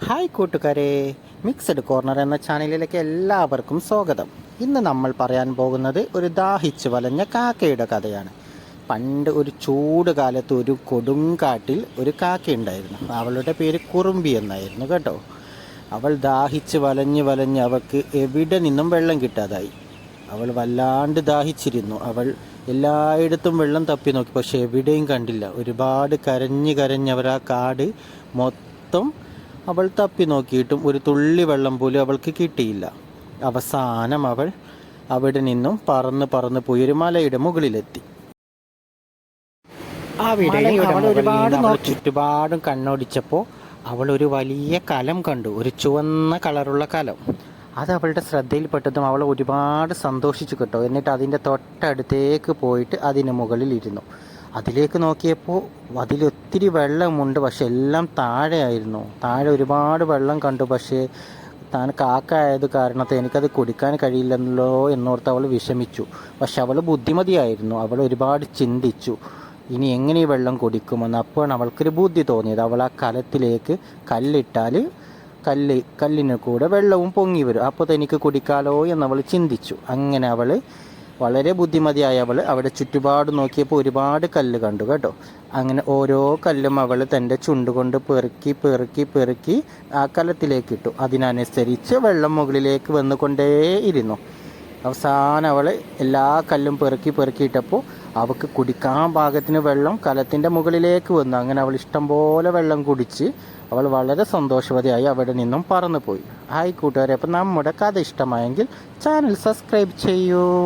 Hi കൂട്ടുകാരെ, mixed corner എന്ന ചാനലിലേക്ക് എല്ലാവർക്കും സ്വാഗതം. ഇന്ന് നമ്മൾ പറയാൻ പോകുന്നത് ഒരു ദാഹിച്ച് വലഞ്ഞ കാക്കയുടെ കഥയാണ്. പണ്ട് ഒരു ചൂട് കാലത്ത് ഒരു കൊടുങ്കാട്ടിൽ ഒരു കാക്കയുണ്ടായിരുന്നു. അവളുടെ പേര് കുറുമ്പി എന്നായിരുന്നു കേട്ടോ. അവൾ ദാഹിച്ച് വലഞ്ഞ് അവൾക്ക് എവിടെ നിന്നും വെള്ളം കിട്ടാതായി. അവൾ വല്ലാണ്ട് ദാഹിച്ചിരുന്നു. അവൾ എല്ലായിടത്തും വെള്ളം തപ്പി നോക്കി, പക്ഷെ എവിടെയും കണ്ടില്ല. ഒരുപാട് കരഞ്ഞ് അവർ ആ കാട് മൊത്തം അവൾ തപ്പി നോക്കിയിട്ടും ഒരു തുള്ളി വെള്ളം പോലും അവൾക്ക് കിട്ടിയില്ല. അവസാനം അവൾ അവിടെ നിന്നും പറന്ന് പോയി ഒരു മലയുടെ മുകളിലെത്തി. ചുറ്റുപാടും കണ്ണോടിച്ചപ്പോൾ അവൾ ഒരു വലിയ കലം കണ്ടു, ഒരു ചുവന്ന കളറുള്ള കലം. അത് അവളുടെ ശ്രദ്ധയിൽപ്പെട്ടതും അവൾ ഒരുപാട് സന്തോഷിച്ചു കേട്ടോ. എന്നിട്ട് അതിൻ്റെ തൊട്ടടുത്തേക്ക് പോയിട്ട് അതിന് മുകളിലിരുന്നു. അതിലേക്ക് നോക്കിയപ്പോൾ അതിലൊത്തിരി വെള്ളമുണ്ട്, പക്ഷെ എല്ലാം താഴെയായിരുന്നു. താഴെ ഒരുപാട് വെള്ളം കണ്ടു. പക്ഷേ താൻ കാക്കയായത് കാരണത്തെ എനിക്കത് കുടിക്കാൻ കഴിയില്ലല്ലോ എന്നോർത്ത് അവൾ വിഷമിച്ചു. പക്ഷെ അവൾ ബുദ്ധിമതിയായിരുന്നു. അവൾ ഒരുപാട് ചിന്തിച്ചു, ഇനി എങ്ങനെ ഈ വെള്ളം കുടിക്കുമെന്ന്. അപ്പോൾ അവൾക്കൊരു ബുദ്ധി തോന്നിയത്, അവൾ ആ കലത്തിലേക്ക് കല്ലിട്ടാൽ കല്ലിന് കൂടെ വെള്ളവും പൊങ്ങി വരും, അപ്പോൾ തനിക്ക് കുടിക്കാലോ എന്നവൾ ചിന്തിച്ചു. അങ്ങനെ അവൾ വളരെ ബുദ്ധിമതിയായ അവൾ അവിടെ ചുറ്റുപാട് നോക്കിയപ്പോൾ ഒരുപാട് കല്ല് കണ്ടു കേട്ടോ. അങ്ങനെ ഓരോ കല്ലും അവൾ തൻ്റെ ചുണ്ടുകൊണ്ട് പെറുക്കി ആ കലത്തിലേക്ക് ഇട്ടു. അതിനനുസരിച്ച് വെള്ളം മുകളിലേക്ക് വന്നുകൊണ്ടേയിരുന്നു. അവസാനം അവൾ എല്ലാ കല്ലും പെറുക്കിയിട്ടപ്പോൾ അവൾക്ക് കുടിക്കാൻ പാകത്തിന് വെള്ളം കലത്തിൻ്റെ മുകളിലേക്ക് വന്നു. അങ്ങനെ അവൾ ഇഷ്ടംപോലെ വെള്ളം കുടിച്ച് അവൾ വളരെ സന്തോഷവതിയായി അവിടെ നിന്നും പറന്നുപോയി. ഹായ് കൂട്ടുകാരെ, അപ്പം നമ്മുടെ കഥ ഇഷ്ടമായെങ്കിൽ ചാനൽ സബ്സ്ക്രൈബ് ചെയ്യൂ.